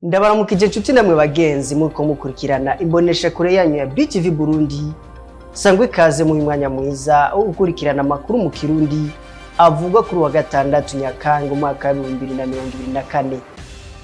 Ndabaramukije inshuti namwe bagenzi muko mukurikirana imbonesha kure yanyu ya BTV Burundi. Sangwe kaze mu mwanya mwiza wo gukurikirana amakuru mu Kirundi avugwa kuri wa gatandatu Nyakanga umwaka wa 2024.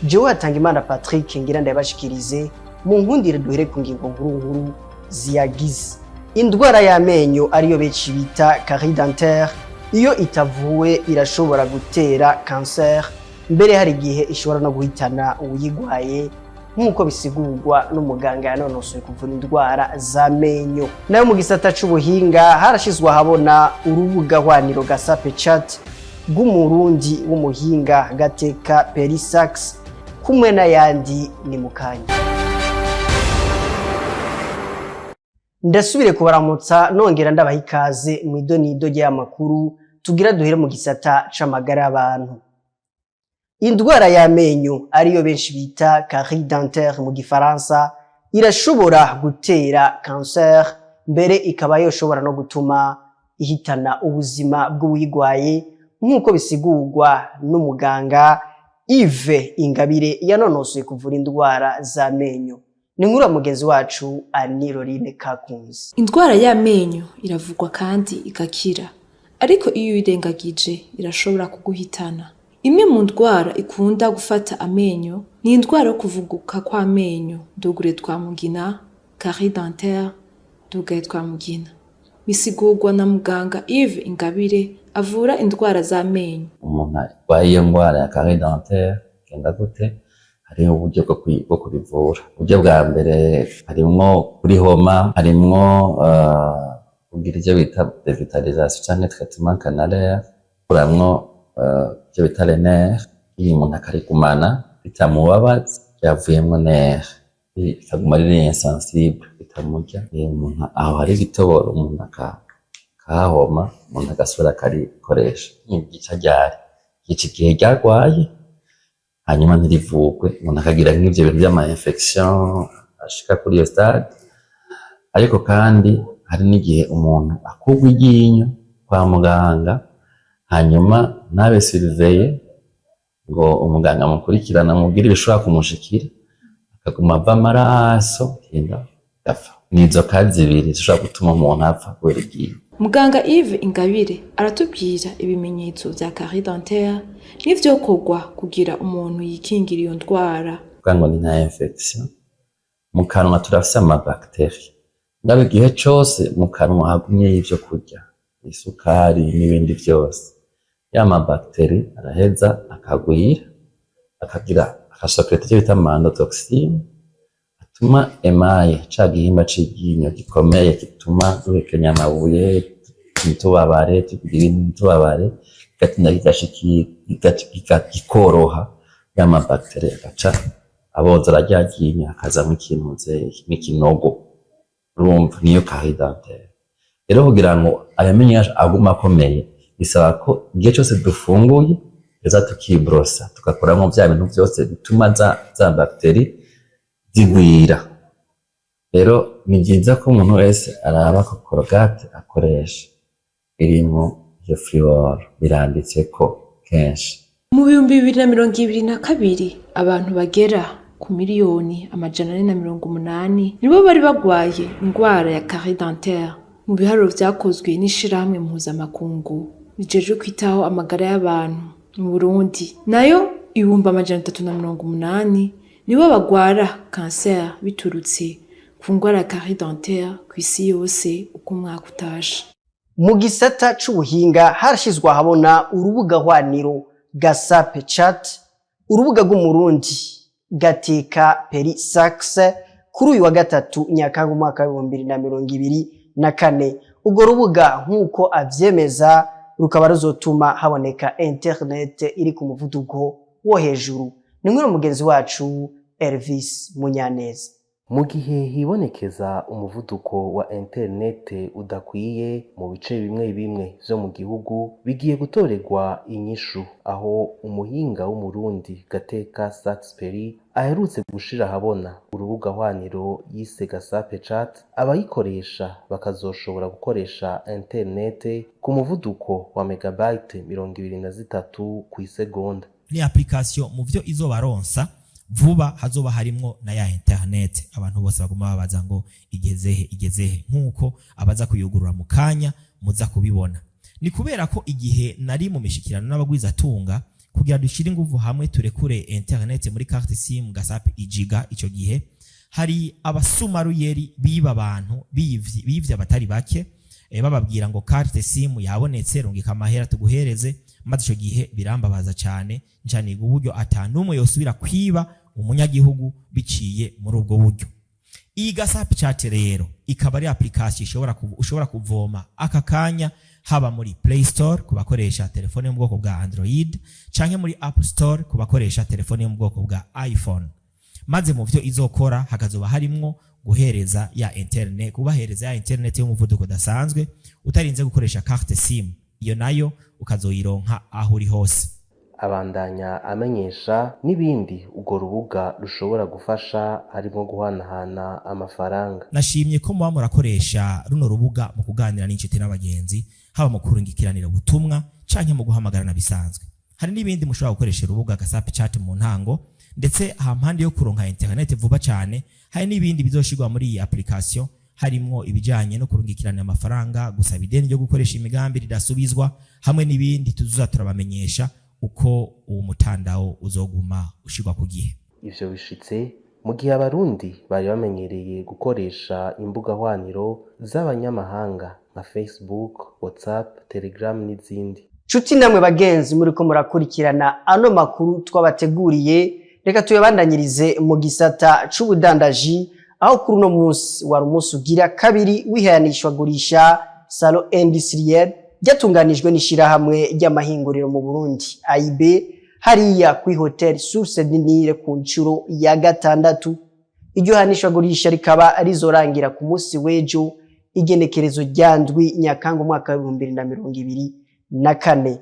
Jewe Hatangimana Patrick ngira ndabashikirize mu nkundire duhere ku ngingo nkuru ziyagize. Indwara y'amenyo ariyo benshi bita carie dentaire iyo itavuwe irashobora gutera cancer, mbere hari igihe ishobora no guhitana uyigwaye nkuko bisigurwa n'umuganga yanonosoye kuvura indwara z'amenyo. Nayo mu gisata c'ubuhinga harashizwe habona urubuga hwaniro Gasape Chat bw'umurundi w'umuhinga Gateka Perisax kumwe n'ayandi ni mukanya. Ndasubire kubaramutsa nongera ndabaha ikaze mu idonido ry'amakuru tugira duhere mu gisata c'amagara y'abantu. Indwara y'amenyo ariyo benshi bita carie dentaire mu gifaransa irashobora gutera cancer, mbere ikaba yoshobora no gutuma ihitana ubuzima bw'uwigwaye nkuko bisigurwa n'umuganga Yves Ingabire yanonosoye kuvura indwara z'amenyo. Ni nkuru mugenzi wacu Anirorine Kakunzi. Indwara y'amenyo iravugwa kandi igakira, ariko iyo uyirengagije irashobora kuguhitana. Imwe mu ndwara ikunda gufata amenyo ni indwara yo kuvuguka kw'amenyo, dugure twa mugina, carie dentaire, dugure twa mugina. Bisigurwa na muganga Yves Ingabire avura indwara z'amenyo. Umuntu arwaye iyo ndwara ya carie dentaire genda gute? Hari uburyo bwo kubivura. Uburyo bwa mbere harimwo kurihoma, harimwo kugira ivyo bita devitalisation canke traitement canalaire, kuramwo ivyo bita nerf, iyo umuntu akarigumana bitamubabaza yavuyemwo nerf, ikaguma ari insensible bitamurya. Umuntu aho hari igitoboro umuntu akahoma, umuntu agasubira akarikoresha igice ryari iki gihe ryarwaye, hanyuma ntirivugwe, umuntu akagira nk'ivyo bintu vy'ama infection ashika kuri iyo stade. Ariko kandi hari n'igihe umuntu akugwa iryinyo kwa muganga hanyuma nabe surveiller ngo umuganga amukurikirana amubwire ibishobora kumushikira, akaguma ava amaraso yenda gapfa. Nizo kazi zibiri zishobora gutuma umuntu apfa kubera iryinyo. Muganga Yves Ingabire aratubwira ibimenyetso vya carie dentaire n'ivyokorwa kugira umuntu yikingira iyo ndwara. Kugira ngo ni nta infection mu kanwa turafise ama bacteria, ngabe igihe cose mu kanwa hagumye ivyo kurya, isukari n'ibindi vyose, ya ma bacteria araheza akagwira, akagira akasokreta ivyo bita endotoxine, atuma emaye ca gihimba c'iryinyo gikomeye gituma duhekenya amabuye, ntitubabare, tugira ntitubabare, gatinda gikoroha, ya ma bacteria agaca aboza ararya ryinyo akazamwo ikintu n'ikinogo. Urumva niyo carie dentaire. Rero kugira ngo ayamenyo aguma akomeye bisaba ko igihe cyose dufunguye eza tukibrosa tugakoramo bya bintu byose bituma za bacteria zigwira. Rero ni byiza ko umuntu wese araba ko colgate akoresha irimo iyo fluor biranditseko kenshi. Mu 2022 abantu bagera ku miliyoni 480 nibo bari bagwaye indwara ya carie dentaire. Mu biharuro vyakozwe n'ishirahamwe mpuzamakungu rijeje kwitaho amagara y'abantu mu Burundi, nayo 380 nibo bagwara cancer biturutse ku ndwara ya carie dentaire kw'isi yose uko umwaka utashe. Mu gisata c'ubuhinga harashizwe habona urubuga hwaniro Gasape Chat, urubuga rw'umurundi Gateka Perisax kuri uyu wa gatatu Nyakanga umwaka wa 2024. Ubwo rubuga nkuko avyemeza rukaba ruzotuma haboneka internet iri ku muvuduko wo hejuru. Ni nkuru mugenzi wacu Elvis Munyaneza. Mu gihe hibonekeza umuvuduko wa internet udakwiye mu bice bimwe bimwe vyo mu gihugu, bigiye gutorerwa inyishu aho umuhinga w'umurundi Gateka Saxperi aherutse gushira habona urubuga hwaniro yise Gasape Chat. Abayikoresha bakazoshobora gukoresha internet ku muvuduko wa megabyte 23 ku isegonda. Ni application mu vyo izobaronsa vuba hazoba harimwo na ya internet abantu bose baguma babaza ngo igezehe nkuko abaza kuyugurura mu kanya muza kubibona. Ni kubera ko igihe nari mu mishikirano n'abagwiza tunga kugira dushire inguvu hamwe turekure internet muri carte SIM gasapi igiga, ico gihe hari abasumaruyeri biba abantu bivye abatari bake bababwira ngo carte SIM yabonetse rungika amahera tuguhereze, maze ico gihe birambabaza cyane ncaniga uburyo atanumwe yosubira kwiba umunyagihugu biciye muri ubwo buryo. Iyi gasapi chat rero ikaba ari application ushobora kuvoma aka kanya haba muri Play Store ku bakoresha telefone yo mu bwoko bwa Android canke muri App Store ku bakoresha telefone yo mu bwoko bwa iPhone. Maze mu byo izokora hakazoba harimwo guhereza ya internet, kubahereza ya internet y'umuvuduko dasanzwe utarinze gukoresha carte SIM, iyo nayo ukazoyironka aho uri hose. Abandanya amenyesha n'ibindi urwo rubuga rushobora gufasha harimo guhanahana amafaranga. Nashimye ko muba murakoresha runo rubuga mu kuganira n'inshuti n'abagenzi, haba mu kurungikiranira ubutumwa canke mu guhamagarana bisanzwe. Hari n'ibindi mushobora gukoresha urubuga gasapi chat mu ntango, ndetse hampande yo kuronka internet vuba cyane hari n'ibindi bizoshirwa muri iyi application, harimwo ibijanye no kurungikirana amafaranga, gusaba ideni ryo gukoresha imigambi ridasubizwa, hamwe n'ibindi tuzuza turabamenyesha uko uwo mutandao uzoguma ushirwa ku gihe. Ivyo bishitse mu gihe abarundi bari bamenyereye gukoresha imbuga hwaniro z'abanyamahanga nka Facebook, WhatsApp, Telegram n'izindi. Cuti namwe bagenzi muriko murakurikirana ano makuru twabateguriye, reka tuyabandanyirize mu gisata c'ubudandaji, aho kuri uno munsi wari umunsi ugira kabiri wihayanishwa gurisha Salon Industriel ryatunganijwe n'ishirahamwe ry'amahinguriro mu Burundi AIB hariya kuri Hotel Source du Nil ku ncuro ya gatandatu. Iryo hanishwa gurisha rikaba rizorangira ku munsi w'ejo igenekerezo rya ndwi Nyakanga umwaka wa 2024.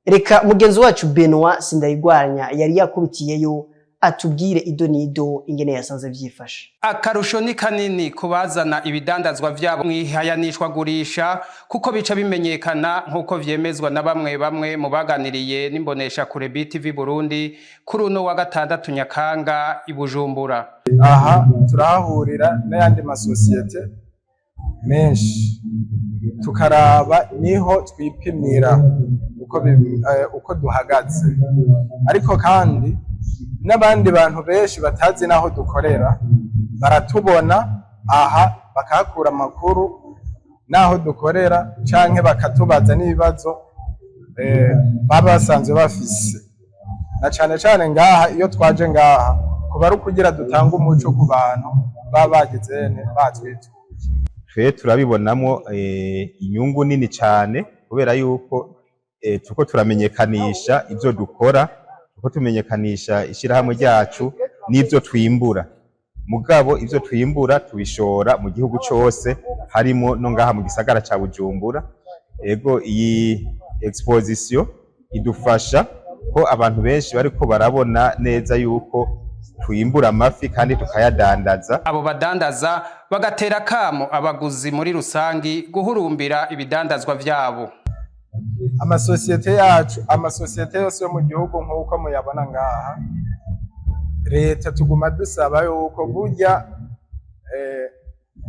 Reka mugenzi wacu Benoit Sindayigwanya yari yakubitiyeyo atubwire idonido ingene yasanze vyifashe. Akarusho ni kanini kubazana ibidandazwa vyabo mwihayanishwa gurisha kuko bica bimenyekana nkuko vyemezwa na bamwe mu baganiriye n'imbonesha kure BTV Burundi kuri uno wa gatandatu Nyakanga i Bujumbura. Aha turahurira n'ayandi masosiyete menshi tukaraba niho twipimira uko duhagaze, ariko kandi n'abandi bantu benshi batazi naho dukorera baratubona aha bakakura amakuru naho dukorera canke bakatubaza n'ibibazo baba basanzwe bafise, na cane ngaha iyo twaje ngaha kuba ari kugira dutanga umuco ku bantu baba bagizene batwite. Twe turabibonamo inyungu nini cyane kubera yuko tuko turamenyekanisha ivyo dukora, tuko tumenyekanisha ishirahamwe ryacu n'ivyo twimbura. Mugabo ivyo twimbura tubishora mu gihugu cyose, harimo no ngaha mu gisagara ca Bujumbura. Ego iyi exposition idufasha ko abantu benshi bariko barabona neza yuko twimbura amafi kandi tukayadandaza. Abo badandaza bagatera kamo abaguzi muri rusangi guhurumbira ibidandazwa vyabo. Amasosiyete yacu, amasosiyete yose yo mu gihugu nk'uko muyabona ngaha, leta tuguma dusaba yuko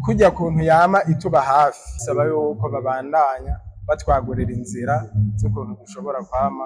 kujya kuntu yama ituba hafi, saba yuko babandanya batwagurira inzira z'ukuntu dushobora kwama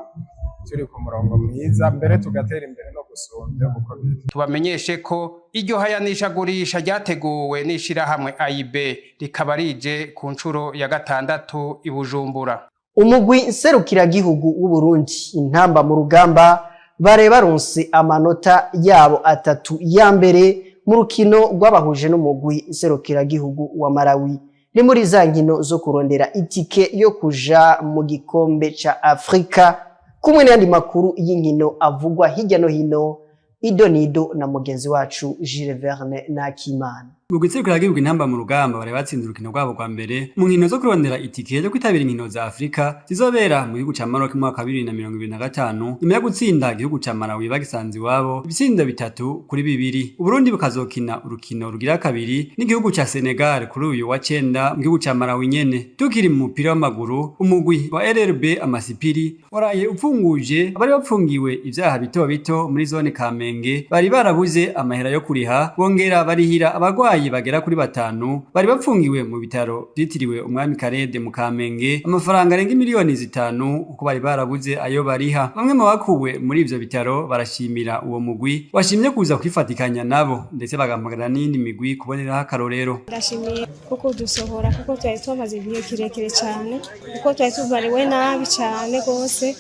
turi ku murongo mwiza, mbere tugatera imbere no gusumbya uko biri. Tubamenyeshe ko iryo hayanisha gurisha ryateguwe n'ishirahamwe AIB rikaba rije ku ncuro ya gatandatu i Bujumbura. Umugwi nserukiragihugu w'u Burundi intamba mu rugamba bare baronse amanota yabo atatu ya mbere mu rukino rwabahuje n'umugwi nserukiragihugu wa Malawi. Ni muri za nkino zo kurondera itike yo kuja mu gikombe ca Afrika. Kumwe n'andi makuru y'inkino avugwa hirya no hino, idonido na mugenzi wacu Jules Verne Nakimana. mu gutsirukira igihugu intamba mu rugamba bari batsinze urukino rwabo rwa mbere mu nkino zo kurondera itike yo kwitabira inkino za Afrika zizobera mu gihugu ca Maroc mu mwaka wa 2025 nyuma yo gutsinda igihugu ca Malawi bagisanze iwabo ibitsindo 3-2. Uburundi bukazokina urukino rugira kabiri n'igihugu ca Senegal kuri uyu wa 9 mu gihugu ca Malawi nyene. Tukiri mu mupira w'amaguru umugwi wa RRB Amasipiri waraye upfunguje abari bapfungiwe ivyaha bito bito muri zone Kamenge bari barabuze amahera yo kuriha bongera barihira abagwayi bagera kuri 5 bari bapfungiwe mu bitaro byitiriwe umwami Karede mu Kamenge amafaranga arenga miliyoni 5 uko bari barabuze ayo bariha. Bamwe mu bakuwe muri ivyo bitaro barashimira uwo mugwi washimye kuza kwifatikanya nabo ndetse bagahamagara n'indi migwi kuboneraho akarorero. Ndashimiye kuko dusohora kuko twari tumaze igihe kirekire cyane kuko twari tubariwe nabi cyane gose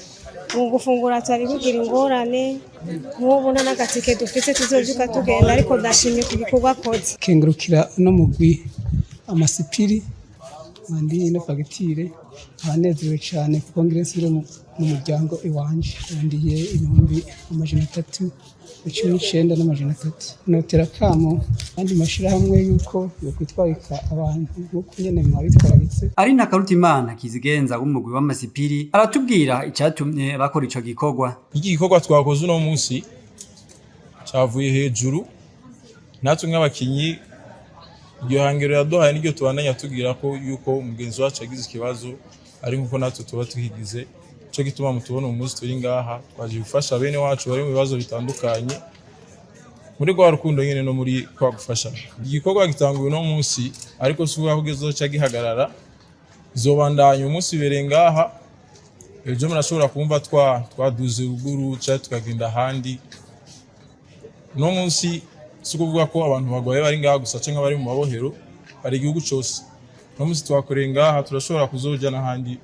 mu gufungura twari kugira ingorane nk'ubu n'agatike dufite tuzovyuka tugenda ariko ndashimye ku gikorwa koze. Kengurukira no mugwi Amasipiri kandi no fagitire abanezerewe cyane kuko ngiresire mu muryango iwanje yandiye 319,300 notera kamo kandi mashirahamwe yuko yo kwitwarika abantu nuko nyene mwabitwararitse. Ari Nakarutimana Kizigenza w'umugwi w'Amasipiri aratubwira icyatumye bakora ico gikorwa. Iki gikorwa twakoze uno munsi cyavuye hejuru natwe nk'abakinyi iryo hangiro yaduhaye n'iryo tubandanya tugira ko yuko umugenzi wacu yagize ikibazo ari nkuko natwe tuba tuhigize cyo gituma mutubona umunsi turi ngaha twaje gufasha bene wacu bari mu bibazo bitandukanye muri rwa rukundo nyene no muri kwa gufasha. Igikorwa gitanguye no munsi ariko suba kugezo cya gihagarara izobandanya umunsi berengaha ejo murashobora kumva twaduze ruguru cya tukagenda handi no munsi sukuvuga ko abantu bagwaye bari ngaha gusa canke bari mu mabohero bari igihugu cyose no munsi twakoreye ngaha turashobora kuzoja n'ahandi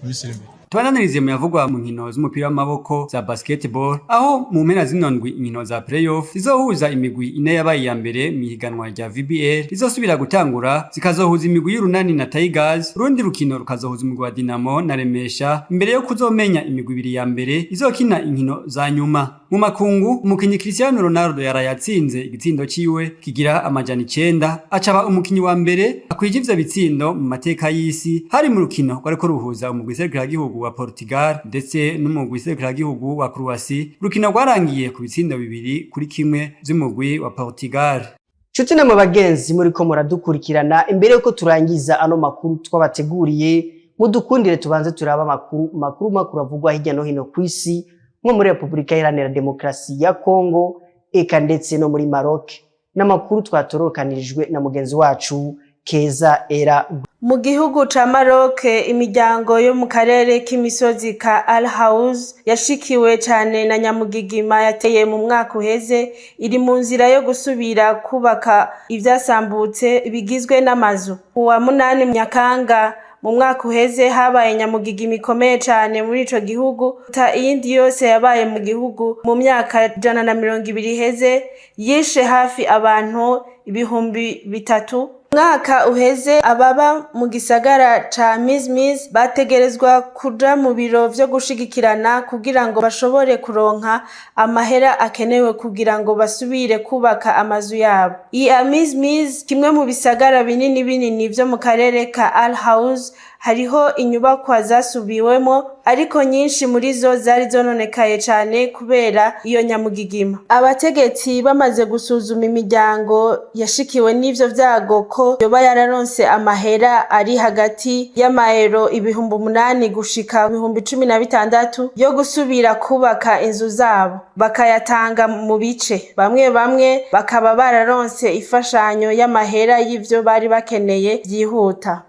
bisirembe. Tubananirize mu yavugwa mu nkino z'umupira w'amaboko za basketball aho mu mpera z'indwi inkino za playoff zizohuza imigwi ine yabaye ya mbere mu higanwa rya VBL rizosubira gutangura zikazohuza imigwi y'Urunani na Tigers. Urundi rukino rukazohuza imigwi wa Dinamo na Remesha imbere yo kuzomenya imigwi ibiri ya mbere izokina inkino za nyuma. Mu makungu umukinyi Cristiano Ronaldo yarayatsinze igitsindo ciwe kigira amajana 9 acaba umukinyi wa mbere akwije ivyo bitsindo mu mateka y'isi hari mu rukino rwariko ruhuza umugwi serukiragihugu wa Portugal ndetse n'umugwi serukiragihugu wa Croatia. Rukino rwarangiye ku bitsindo 2-1 vy'umugwi wa Portugal. Nshuti namwe bagenzi muriko muradukurikirana imbere yuko turangiza ano makuru twabateguriye mudukundire tubanze turaba makuru avugwa hirya no hino kw'isi nko muri Republika Iharanira Demokarasi ya Kongo eka ndetse no muri Maroc n'amakuru twatorokanijwe na mugenzi wacu Keza Era. Mu gihugu ca Maroc imiryango yo mu karere k'imisozi ka Al Haouz yashikiwe cyane na nyamugigima yateye mu mwaka uheze iri mu nzira yo gusubira kubaka ivyasambutse bigizwe n'amazu. Kuwa 8 Nyakanga mu mwaka uheze habaye nyamugigima ikomeye cyane muri ico gihugu ta iyindi yose yabaye mu gihugu mu myaka 120 iheze yishe hafi abantu 3,000. Mwaka uheze ababa mu gisagara ca Mizmiz bategerezwa kuja mu biro vyo gushigikirana kugira ngo bashobore kuronka amahera akenewe kugira ngo basubire kubaka amazu yabo. Iya Mizmiz kimwe mu bisagara binini vyo mu karere ka Al Haouz hariho inyubakwa zasubiwemo ariko nyinshi muri zo zari zononekaye cyane kubera iyo nyamugigima. Abategetsi bamaze gusuzuma imiryango yashikiwe n'ivyo vyago ko yoba yararonse amahera ari hagati y'amaero 8,000 gushika 16,000 yo gusubira kubaka inzu zabo bakayatanga mu bice bamwe bakaba bararonse ifashanyo y'amahera y'ivyo bari bakeneye byihuta.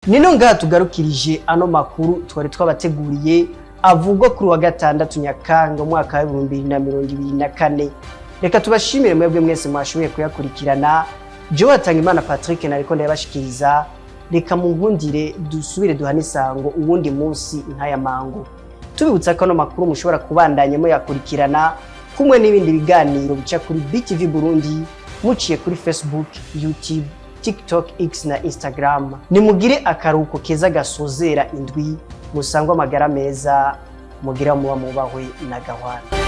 Nino ngaha tugarukirije ano makuru twari twabateguriye avugwa kuri wa gatandatu Nyakanga mwaka wa 2024. Reka tubashimire mwebwe mwese mwashoboye kuyakurikirana. Joatangimana Patrick nariko ndabashikiriza. Reka munkundire dusubire duhanisango uwundi munsi nkaya mango. Tubibutsa ko ano makuru mushobora kubandanya mu yakurikirana kumwe n'ibindi biganiro bica kuri BTV Burundi muciye kuri Facebook, YouTube, TikTok, X na Instagram. Nimugire akaruko keza gasozera indwi musangwa amagara meza mugira muba mubahwe na gahwana.